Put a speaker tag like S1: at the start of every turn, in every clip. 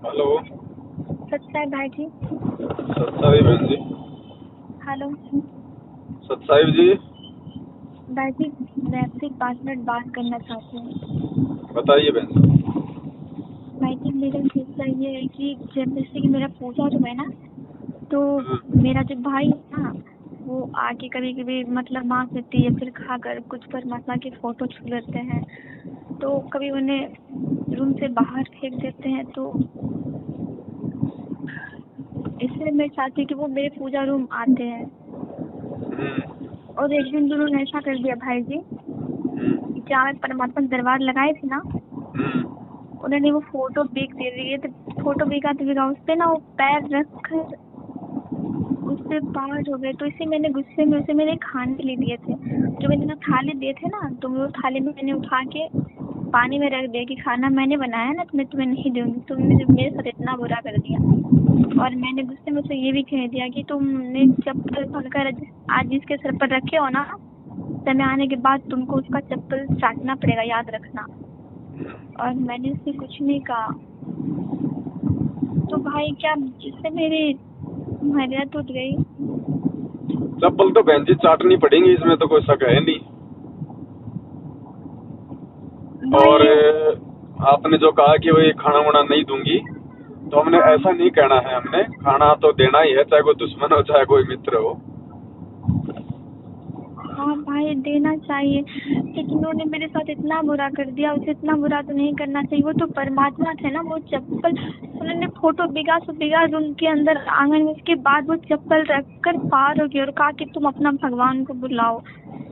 S1: Hello.
S2: सत्साई भाई जी।
S1: सत्साई बहन जी।
S2: Hello
S1: सत्साई जी।
S2: भाई जी, मैं आपसे 5 मिनट बात करना चाहती हूँ।
S1: बताइए बहन जी।
S2: भाई जी, मेरा किस्सा ये है कि जैसे कि मेरा पूजा जो है ना, तो मेरा जो भाई है ना, वो आके कभी कभी मतलब माँ कहती है, फिर खाकर कुछ परमात्मा की फोटो छू लेते हैं, तो कभी उन्हें रूम से बाहर फेंक देते हैं। तो इसलिए मैं चाहती हूँ कि वो मेरे पूजा रूम आते हैं। और एक दिन उन्होंने ऐसा कर दिया भाई जी, जहाँ मैं परमात्मा दरबार लगाए थे ना, उन्होंने वो फोटो बिक दे रही है, तो फोटो बिका उस पे ना वो पैर रख कर उस पे पार हो गए। तो इसी मैंने गुस्से में उसे मैंने खाने के लिए दिए थे, जो मैंने ना थाली दिए थे ना, तो वो थाली में मैंने उठा के पानी में रख दिया कि खाना मैंने बनाया ना, तो मैं तुम्हें नहीं दूंगी। तुमने जो मेरे साथ इतना बुरा कर दिया, और मैंने गुस्से में उसे ये भी कह दिया कि तुमने चप्पल पकड़कर आज जिसके सर पर रखे हो ना, समय आने के बाद तुमको उसका चप्पल चाटना पड़ेगा, याद रखना। और मैंने उससे कुछ नहीं कहा। तो भाई, क्या इससे मेरी मर्यादा टूट गई?
S1: चप्पल तो बहन जी चाटनी पड़ेंगी, इसमें तो कोई शक है नहीं। और
S2: भाई
S1: आपने जो कहा कि वही खाना वाना नहीं दूंगी, तो हमने
S2: हाँ
S1: ऐसा नहीं कहना है। हमने खाना तो देना ही है, चाहे कोई दुश्मन हो चाहे कोई मित्र हो।
S2: हाँ भाई, देना चाहिए, लेकिन उन्होंने मेरे साथ इतना बुरा कर दिया। उसे इतना बुरा तो नहीं करना चाहिए, वो तो परमात्मा थे ना। वो चप्पल उन्होंने फोटो बिगा सो बिगा रूम के अंदर आंगन में, उसके बाद वो चप्पल रखकर पार हो गई और कहा कि तुम अपना भगवान को बुलाओ।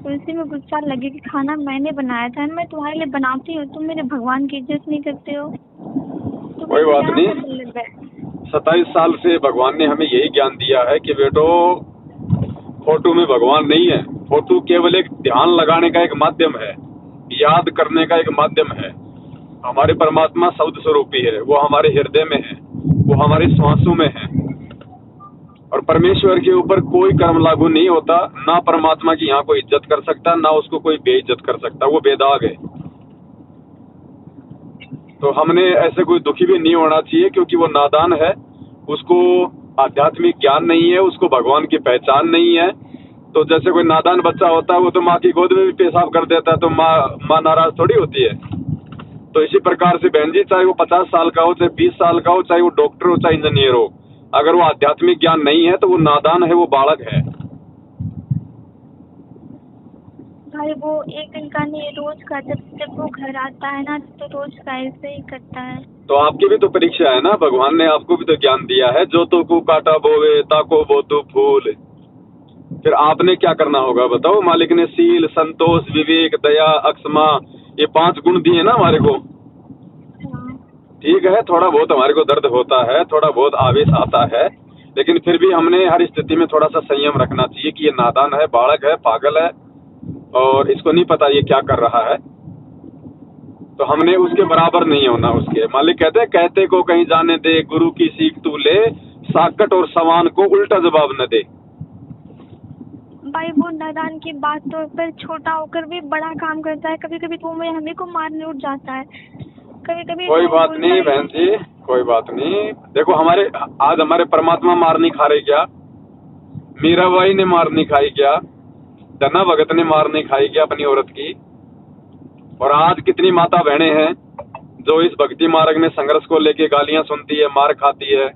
S2: तो इसी में गुस्सा लगे कि खाना मैंने बनाया था, मैं तुम्हारे लिए बनाती हूँ, तुम मेरे भगवान की इज्जत नहीं करते हो। तो
S1: कोई
S2: भाई,
S1: बात
S2: क्या
S1: नहीं।
S2: मतलब है?
S1: 27 साल से भगवान ने हमें यही ज्ञान दिया है कि बेटो, फोटो में भगवान नहीं है। फोटो केवल एक ध्यान लगाने का एक माध्यम है, याद करने का एक माध्यम है। हमारे परमात्मा शब्द स्वरूपी है, वो हमारे हृदय में है, वो हमारे श्वासों में है। और परमेश्वर के ऊपर कोई कर्म लागू नहीं होता। ना परमात्मा की यहाँ कोई इज्जत कर सकता, ना उसको कोई बेइज्जत कर सकता। वो बेदाग है। तो हमने ऐसे कोई दुखी भी नहीं होना चाहिए, क्योंकि वो नादान है, उसको आध्यात्मिक ज्ञान नहीं है, उसको भगवान की पहचान नहीं है। तो जैसे कोई नादान बच्चा होता है, वो तो माँ की गोद में भी पेशाब कर देता है, तो माँ नाराज थोड़ी होती है। तो इसी प्रकार से बहन जी, चाहे वो 50 साल का हो, चाहे 20 साल का हो, चाहे वो डॉक्टर हो, चाहे इंजीनियर हो, अगर वो आध्यात्मिक ज्ञान नहीं है तो वो नादान है, वो बालक है।
S2: भाई, वो एक दिन का नहीं, रोज का। जब जब वो घर आता है ना, तो रोज का ऐसे ही करता है।
S1: तो आपकी भी तो परीक्षा है ना, भगवान ने आपको भी तो ज्ञान दिया है। जो तो को काटा बोवे ताको बो तो फूल। फिर आपने क्या करना होगा बताओ। मालिक ने सील, संतोष, विवेक, दया, अक्षमा, ये 5 गुण दिए ना हमारे को।
S2: हाँ
S1: ठीक है, थोड़ा बहुत हमारे को दर्द होता है, थोड़ा बहुत आवेश आता है, लेकिन फिर भी हमने हर स्थिति में थोड़ा सा संयम रखना चाहिए कि ये नादान है, बालक है, पागल है, और इसको नहीं पता ये क्या कर रहा है। तो हमने उसके बराबर नहीं होना उसके। मालिक कहते हैं, कहते को कहीं जाने दे, गुरु की सीख तू ले, साकट और सवान को उल्टा जवाब न दे।
S2: भाई, वो नादान की बात तो पर छोटा होकर भी बड़ा काम करता है। कभी कभी तो मैं हमें को मारने उठ जाता है, कभी कभी
S1: कोई
S2: तो
S1: बात
S2: बोलता
S1: नहीं
S2: है
S1: बहन जी, कोई बात नहीं। देखो, आज हमारे परमात्मा मार नहीं खा रहे क्या? मीराबाई ने मार नहीं खाई क्या? धना भगत ने मार नहीं खाई क्या अपनी औरत की? और आज कितनी माता बहनें हैं जो इस भक्ति मार्ग में संघर्ष को लेके गालियां सुनती है, मार खाती है।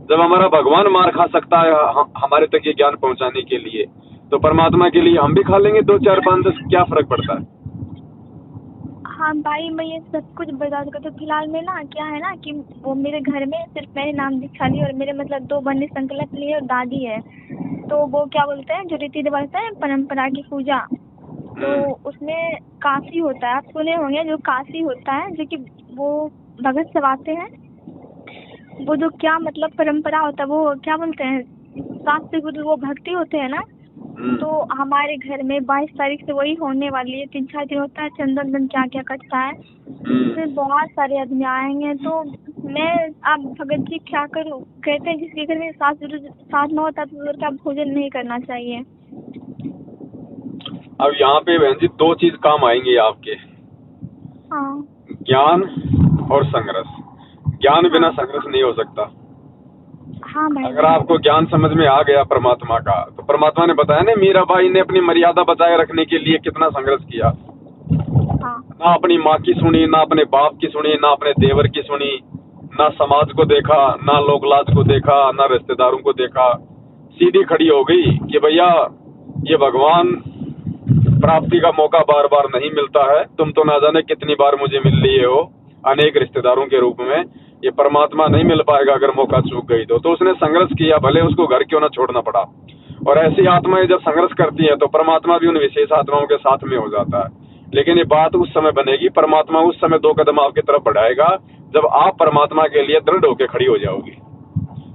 S1: जब हमारा भगवान मार खा सकता है हमारे तक ये ज्ञान पहुंचाने के लिए, तो परमात्मा के लिए हम भी खा लेंगे 2 4 5 10, क्या फर्क पड़ता है?
S2: हाँ भाई, मैं ये सब कुछ बता दूंगा। तो फिलहाल में ना क्या है ना कि वो मेरे घर में सिर्फ मैंने नाम दीक्षा ली, और मेरे मतलब 2 बने संकल्प लिए, और दादी है। तो वो क्या बोलते हैं, जो रीति रिवाज है परंपरा की पूजा, तो उसमें काशी होता है। आप सुने होंगे, जो काशी होता है, जो कि वो भगत सब आते हैं। वो जो क्या मतलब परंपरा होता है, वो क्या बोलते हैं, शास्त्र गुरु, वो भक्ति होते हैं ना। तो हमारे घर में 22 तारीख से वही होने वाली है। 3 4 दिन होता है, चंदन बन क्या क्या कटता है, उसमें बहुत सारे आदमी आएंगे। तो मैं, आप भगत जी क्या करूँ, कहते हैं जिसके घर में सास न होता तो उसका भोजन नहीं करना चाहिए।
S1: अब यहाँ पे बहन जी 2 चीज काम आएंगी आपके,
S2: हाँ
S1: ज्ञान और संघर्ष। ज्ञान बिना संघर्ष नहीं हो सकता।
S2: हाँ भाई।
S1: अगर आपको ज्ञान समझ में आ गया परमात्मा का, तो परमात्मा ने बताया ना, मीराबाई ने अपनी मर्यादा बचाए रखने के लिए कितना संघर्ष किया।
S2: हाँ
S1: ना अपनी माँ की सुनी, ना अपने बाप की सुनी, ना अपने देवर की सुनी, ना समाज को देखा, ना लोकलाज को देखा, ना रिश्तेदारों को देखा। सीधी खड़ी हो गई कि भैया ये भगवान प्राप्ति का मौका बार बार नहीं मिलता है, तुम तो ना जाने कितनी बार मुझे मिल लिए हो अनेक रिश्तेदारों के रूप में, ये परमात्मा नहीं मिल पाएगा अगर मौका चूक गई तो उसने संघर्ष किया, भले उसको घर क्यों ना छोड़ना पड़ा। और ऐसी आत्माएं जब संघर्ष करती हैं तो परमात्मा भी उन विशेष आत्माओं के साथ में हो जाता है। लेकिन ये बात उस समय बनेगी, परमात्मा उस समय 2 कदम आपकी तरफ बढ़ाएगा जब आप परमात्मा के लिए दृढ़ होकर खड़ी हो जाओगी।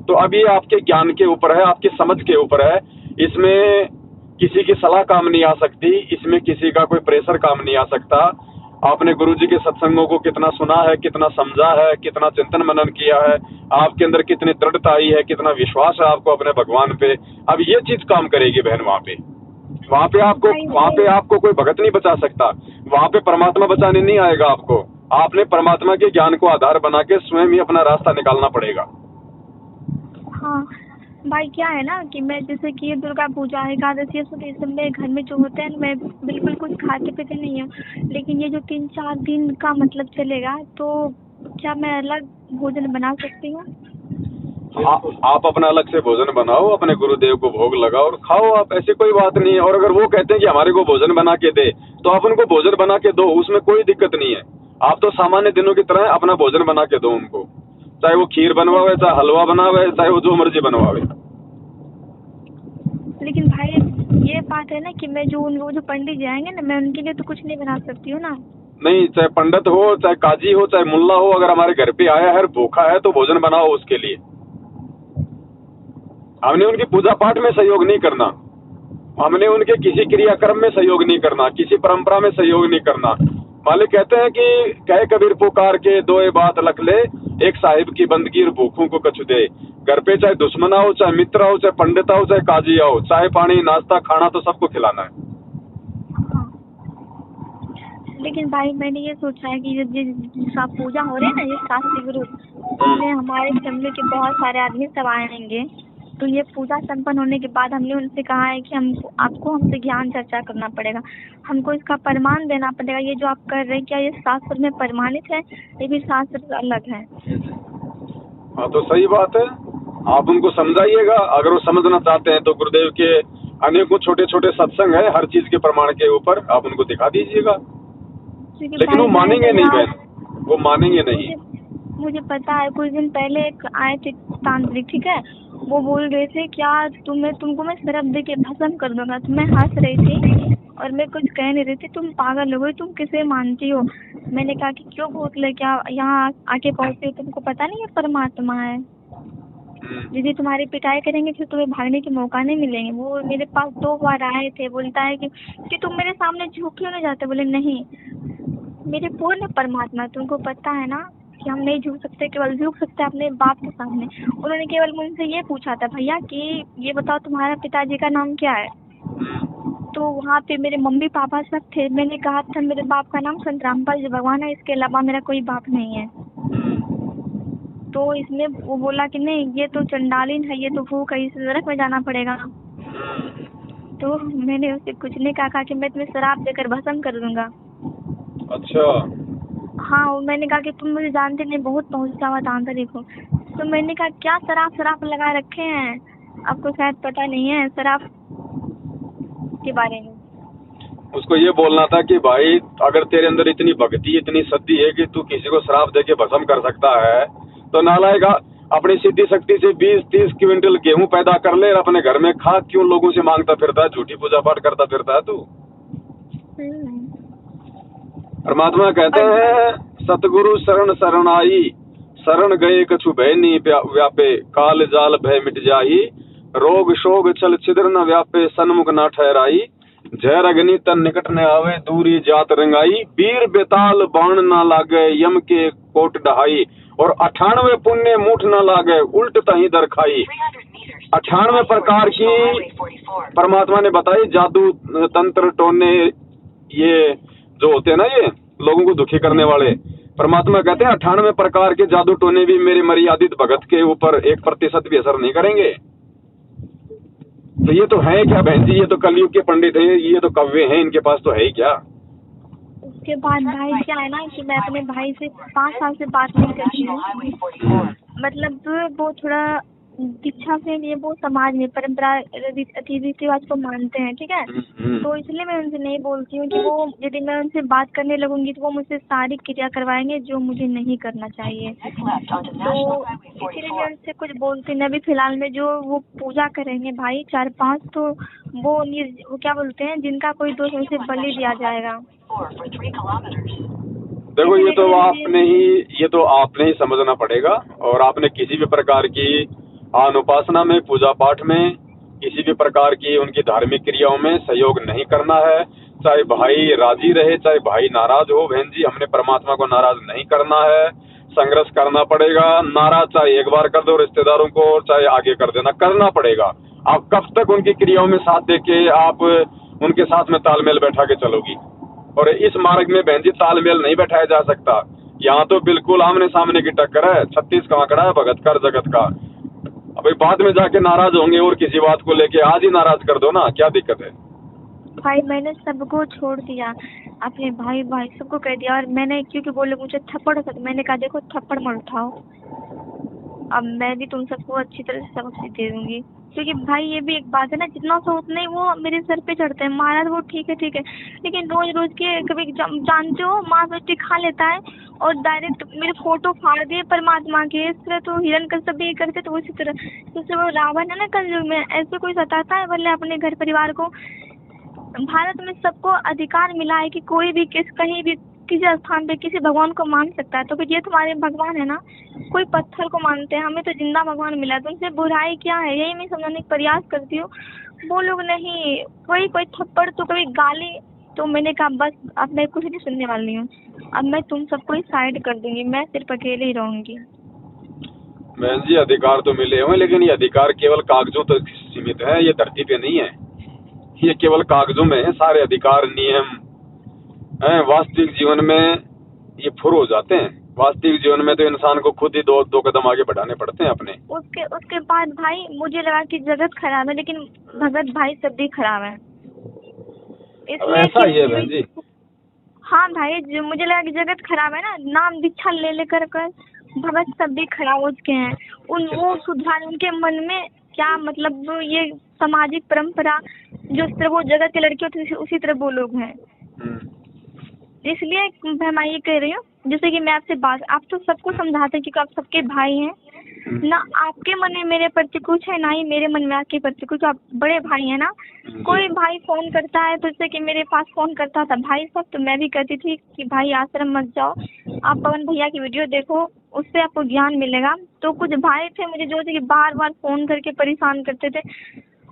S1: तो अब ये आपके ज्ञान के ऊपर है, आपकी समझ के ऊपर है। इसमें किसी की सलाह काम नहीं आ सकती, इसमें किसी का कोई प्रेशर काम नहीं आ सकता। आपने गुरुजी के सत्संगों को कितना सुना है, कितना समझा है, कितना चिंतन मनन किया है, आपके अंदर कितनी दृढ़ता आई है, कितना विश्वास है आपको अपने भगवान पे, अब ये चीज काम करेगी बहन। वहाँ पे आपको कोई भगत नहीं बचा सकता, वहाँ पे परमात्मा बचाने नहीं आएगा आपको। आपने परमात्मा के ज्ञान को आधार बना के स्वयं ही अपना रास्ता निकालना पड़ेगा।
S2: हाँ भाई, क्या है ना कि मैं जैसे कि ये दुर्गा पूजा, एकादशी, ये सब मेरे घर में जो होते हैं, मैं बिल्कुल कुछ खाते पीते नहीं हूँ। लेकिन ये जो 3-4 दिन का मतलब चलेगा, तो क्या मैं अलग भोजन बना सकती हूँ?
S1: आप अपना अलग से भोजन बनाओ, अपने गुरुदेव को भोग लगाओ और खाओ आप, ऐसी कोई बात नहीं है। और अगर वो कहते हैं कि हमारे को भोजन बना के दे, तो आप उनको भोजन बना के दो, उसमें कोई दिक्कत नहीं है। आप तो सामान्य दिनों की तरह अपना भोजन बना के दो उनको, चाहे वो खीर बनवावे, चाहे हलवा बनावे, चाहे वो जो मर्जी बनवावे।
S2: लेकिन भाई ये बात है ना कि मैं वो जो पंडित जी आएंगे ना, मैं उनके लिए तो कुछ नहीं बना सकती हूँ ना।
S1: नहीं, चाहे पंडित हो, चाहे काजी हो, चाहे मुल्ला हो, अगर हमारे घर पे आया है, भूखा है, तो भोजन बनाओ उसके लिए। हमने उनकी पूजा पाठ में सहयोग नहीं करना, हमने उनके किसी क्रियाक्रम में सहयोग नहीं करना, किसी परंपरा में सहयोग नहीं करना। मालिक कहते हैं कि कहे कबीर पुकार के दोए बात लख ले, एक साहिब की बंदगी और भूखों को कछु दे। घर पे चाहे दुश्मन आओ, चाहे मित्र आओ, चाहे पंडित आओ, चाहे काजी आओ, चाहे पानी नाश्ता खाना तो सबको खिलाना है।
S2: हाँ। लेकिन भाई मैंने ये सोचा है कि जो पूजा हो रही है ना, ये शास्त्री गुरु, उसमें हमारे फैमिली के बहुत सारे आदमी सब आएंगे। तो ये पूजा संपन्न होने के बाद हमने उनसे कहा है कि आपको हमसे ज्ञान चर्चा करना पड़ेगा, हमको इसका प्रमाण देना पड़ेगा। ये जो आप कर रहे हैं, क्या ये शास्त्र में प्रमाणित है, ये भी शास्त्र से अलग है?
S1: हाँ, तो सही बात है, आप उनको समझाइएगा। अगर वो समझना चाहते हैं तो गुरुदेव के अनेकों छोटे छोटे सत्संग है हर चीज के प्रमाण के ऊपर, आप उनको दिखा दीजिएगा। लेकिन वो मानेंगे नहीं बहन, वो मानेंगे नहीं।
S2: मुझे पता है, कुछ दिन पहले एक आए थे तांत्रिक, ठीक है, वो बोल रहे थे क्या तुमको मैं शराब दे के भस्म कर दूंगा। तो मैं हंस रही थी और मैं कुछ कह नहीं रही थी, तुम पागल हो गई, तुम किसे मानती हो? मैंने कहा कि क्यों भूत ले, क्या यहाँ आके पहुँचते हो, तुमको पता नहीं है परमात्मा है। दीदी तुम्हारी पिटाई करेंगे फिर तुम्हें भागने के मौका नहीं मिलेंगे। वो मेरे पास 2 बार आए थे, बोलता है कि तुम मेरे सामने झुक क्यों नहीं जाते? बोले नहीं, मेरे पूर्ण परमात्मा, तुमको पता है ना कि हम नहीं झुक सकते, केवल झुक सकते अपने बाप के सामने। उन्होंने केवल मुझसे ये पूछा था, भैया कि ये बताओ तुम्हारा पिताजी का नाम क्या है? तो वहाँ पे मेरे मम्मी पापा सब थे। मैंने कहा था मेरे बाप का नाम संत रामपाल जी भगवान है, इसके अलावा मेरा कोई बाप नहीं है। तो इसमें वो बोला कि नहीं, ये तो चंडालीन है, ये तो भूख है, इसे नरक में जाना पड़ेगा। तो मैंने उसे कुछ नहीं कहा कि मैं तुम्हें शराब देकर भस्म कर दूंगा।
S1: अच्छा।
S2: हाँ, मैंने कहा कि तुम मुझे जानते नहीं, बहुत पहुँचा हुआ तांत्रिक हो। तो मैंने कहा क्या शराब लगा रखे हैं, आपको शायद पता नहीं है शराब के बारे में।
S1: उसको ये बोलना था कि भाई अगर तेरे अंदर इतनी भक्ति, इतनी सिद्धि है कि तू किसी को शराब दे के भस्म कर सकता है, तो नालायक अपनी सिद्धि शक्ति से 20-30 क्विंटल गेहूं पैदा कर ले और अपने घर में खा, क्यों लोगों से मांगता फिरता है, झूठी पूजा पाठ करता फिरता है तू? परमात्मा कहते हैं सतगुरु शरण शरणाई, शरण गए कछु भय नहीं व्यापे, काल जाल भय मिट जाई, रोग शोग छल छिद्र न व्यापे, सन्मुख न ठहराई, जहर अग्नि तन निकट न आवे, दूरी जात रंगाई, वीर बेताल बाण न लागे, यम के कोट डहाई, और 98 पुण्य मुठ न लागे, उल्ट तही दर खाई। 98 प्रकार की परमात्मा ने बताई जादू तंत्र टोने, ये जो होते हैं ना, ये लोगों को दुखी करने वाले, परमात्मा कहते हैं 98 प्रकार के जादू टोने भी मेरे मर्यादित भगत के ऊपर 1% भी असर नहीं करेंगे। तो ये तो है क्या बहन जी, ये तो कलयुग के पंडित है, ये तो कव्वे हैं, इनके पास तो है ही क्या।
S2: उसके बाद भाई क्या है ना कि मैं अपने भाई से 5 साल से बात नहीं करती हूँ। मतलब वो थोड़ा दीक्षा से लिए वो समाज में परंपरा रीति रिवाज को मानते हैं, ठीक है। तो इसलिए मैं उनसे नहीं बोलती हूँ कि वो यदि मैं उनसे बात करने लगूंगी तो वो मुझसे सारी क्रिया करवाएंगे जो मुझे नहीं करना चाहिए। तो इसलिए मैं उनसे कुछ बोलती नहीं। अभी फिलहाल में जो वो पूजा करेंगे भाई 4-5, तो वो क्या बोलते हैं, जिनका कोई दोष उसे बलि दिया जाएगा।
S1: देखो ये तो आपने ही समझना पड़ेगा, और आपने किसी भी प्रकार की अनुपासना में, पूजा पाठ में, किसी भी प्रकार की उनकी धार्मिक क्रियाओं में सहयोग नहीं करना है। चाहे भाई राजी रहे, चाहे भाई नाराज हो, बहन जी हमने परमात्मा को नाराज नहीं करना है। संघर्ष करना पड़ेगा, नाराज चाहे एक बार कर दो रिश्तेदारों को, चाहे आगे कर देना, करना पड़ेगा। आप कब तक उनकी क्रियाओं में साथ देके आप उनके साथ में तालमेल बैठा के चलोगी। और इस मार्ग में बहन जी तालमेल नहीं बैठाया जा सकता। यहाँ तो बिल्कुल आमने सामने की टक्कर है, 36 का आंकड़ा है भगत का जगत का। अभी बाद में जाके नाराज होंगे और किसी बात को लेके आज ही नाराज कर दो ना, क्या दिक्कत है।
S2: भाई मैंने सबको छोड़ दिया, अपने भाई सबको कह दिया। और मैंने क्योंकि बोले मुझे थप्पड़, मैंने कहा देखो थप्पड़ मत उठाओ, अब मैं भी तुम सबको अच्छी तरह से सबक दे दूंगी। क्योंकि भाई ये भी एक बात है ना, जितना सो उतना ही वो मेरे सर पे चढ़ते हैं। महाराज वो ठीक है, लेकिन रोज रोज के कभी जानते हो मांस मछली खा लेता है और डायरेक्ट मेरे फोटो फाड़ दिए परमात्मा के। इस तरह तो हिरण्यकश्यप भी करते, तो उसी तरह जैसे वो रावण है ना कलयुग में, ऐसे कोई सताता है बोले अपने घर परिवार को। भारत में सबको अधिकार मिला है कि कोई भी कहीं भी किसी स्थान पे किसी भगवान को मान सकता है। तो फिर ये तुम्हारे भगवान है ना, कोई पत्थर को मानते हैं, हमें तो जिंदा भगवान मिला है। तो उनसे बुराई क्या है, यही मैं समझाने का प्रयास करती हूँ। वो लोग नहीं, कोई थप्पड़ तो कभी गाली। तो मैंने कहा बस अब मैं कुछ नहीं सुनने वाली हूँ, अब मैं तुम सबको ही साइड कर दूंगी, मैं सिर्फ अकेले ही रहूंगी।
S1: बहन जी अधिकार तो मिले हुए, लेकिन ये अधिकार केवल कागजों तक सीमित है, ये धरती पे नहीं है। ये केवल कागजों में है, सारे अधिकार नियम हैं। वास्तविक जीवन में ये फुर हो जाते हैं। वास्तविक जीवन में तो इंसान को खुद ही दो कदम आगे बढ़ाने पड़ते हैं अपने।
S2: उसके बाद भाई मुझे लगा कि जगत खराब है, लेकिन भगत भाई सब भी खराब है।
S1: ऐसा ही है बहन जी।
S2: हाँ भाई, जो मुझे लगा कि जगत खराब है ना, नाम दीक्षा ले कर भगत सब भी खराब हो चुके हैं। वो सुधार उनके मन में क्या, मतलब ये सामाजिक परंपरा जो इस तरह वो जगत के लड़के होते हैं उसी तरह वो लोग हैं। इसलिए मैं ये कह रही हूँ, जैसे कि मैं आपसे बात, आप तो सबको समझाते हैं क्योंकि आप सबके भाई हैं ना। आपके मन में मेरे प्रति कुछ है, ना ही मेरे मन में आपके प्रति कुछ। आप बड़े भाई हैं ना। कोई भाई फोन करता है तो जैसे कि मेरे पास फोन करता था भाई सब, तो मैं भी कहती थी कि भाई आश्रम मत जाओ, आप पवन भैया की वीडियो देखो, उससे आपको ज्ञान मिलेगा। तो कुछ भाई थे मुझे जो कि बार बार फोन करके परेशान करते थे,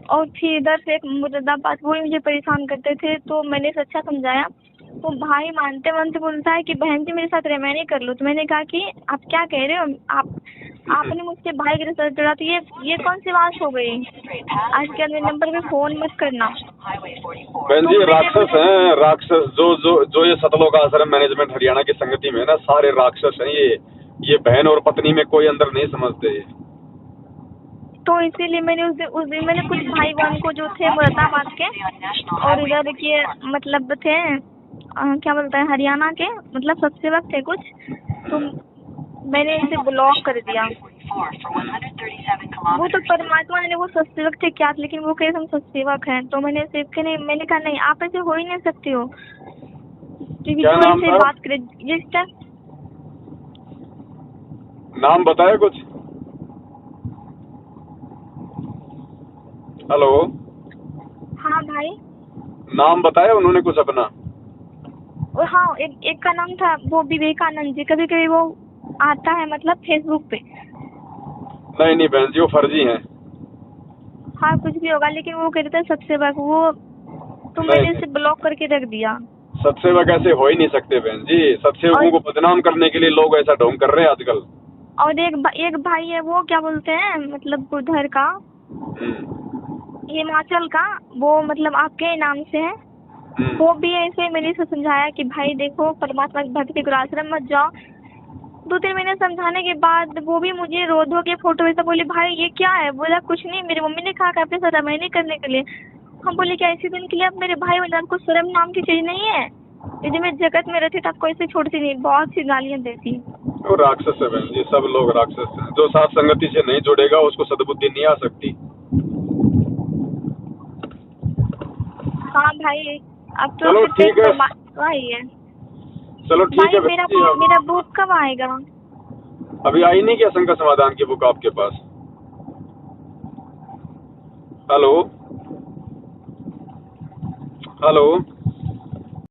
S2: और फिर इधर से एक मुर्दाबाद वो ही मुझे परेशान करते थे। तो मैंने अच्छा समझाया, तो भाई मानते बोलता है कि बहन जी मेरे साथ रेमेनी कर लो। तो मैंने कहा कि आप क्या कह रहे हो, आपने मुझसे भाई के साथ जोड़ा, तो ये कौन सी बात हो गई। आज के मेरे नंबर पे फोन मत करना।
S1: बहन जी राक्षस हैं, राक्षस जो ये सतलोक आश्रम मैनेजमेंट हरियाणा की संगति में ना, सारे राक्षस हैं। ये बहन और पत्नी में कोई अंदर नहीं समझते।
S2: तो इसीलिए मैंने उस दिन मैंने कुछ भाई बहन को जो थे मुरादाबाद के और इधर के मतलब थे क्या बोलते हैं हरियाणा के, मतलब सत्सेवक थे कुछ, तो मैंने इसे ब्लॉक कर दिया। वो तो परमात्मा ने, वो सत्सेवक थे क्या, लेकिन वो कहे हम सत्सेवक हैं। तो मैंने मैंने कहा नहीं, आप ऐसे हो ही नहीं सकते हो, क्योंकि जो ऐसे बात करे जिस टाइम।
S1: नाम बताए कुछ। हेलो।
S2: हाँ भाई।
S1: नाम बताया उन्होंने कुछ अपना।
S2: और हाँ, एक का नाम था वो विवेकानंद जी। कभी कभी वो आता है मतलब फेसबुक पे।
S1: नहीं बहन जी वो फर्जी हैं।
S2: हाँ कुछ भी होगा, लेकिन वो कहते थे सत्सेवक वो, तो मैंने इसे ब्लॉक करके रख दिया।
S1: सत्सेवक ऐसे हो ही नहीं सकते बहन जी। सत्सेवकों को बदनाम करने के लिए लोग ऐसा ढोंग कर रहे हैं आजकल।
S2: और एक भाई है वो क्या बोलते हैं, मतलब उधर का हिमाचल का, वो मतलब आपके नाम से है, वो भी ऐसे मैंने इसे समझाया कि भाई देखो परमात्मा की भक्ति करो, आश्रम मत जाओ। 2-3 महीने समझाने के बाद वो भी मुझे रो धो के फोटो ऐसा बोली, भाई ये क्या है? बोला कुछ नहीं, मेरी मम्मी ने कहा कि अपने साथ रामायण करने के लिए। हम बोले क्या इसी दिन के लिए? अब मेरे भाई बहन आपको शर्म नाम की चीज नहीं है? यदि मैं जगत में रहती तो आपको ऐसे छोड़ती नहीं, बहुत सी गालियां देती।
S1: वो राक्षस है बहन जी, सब लोग राक्षस हैं। जो साथ संगति से नहीं जुड़ेगा उसको सद्बुद्धि नहीं आ सकती।
S2: हाँ भाई, अब तो
S1: चलो ठीक है,
S2: वही है।
S1: चलो ठीक
S2: भाई
S1: है
S2: मेरा
S1: बहन जी।
S2: मेरा बुक कब आएगा?
S1: अभी आई नहीं क्या शंका समाधान की बुक आपके पास? Hello hello.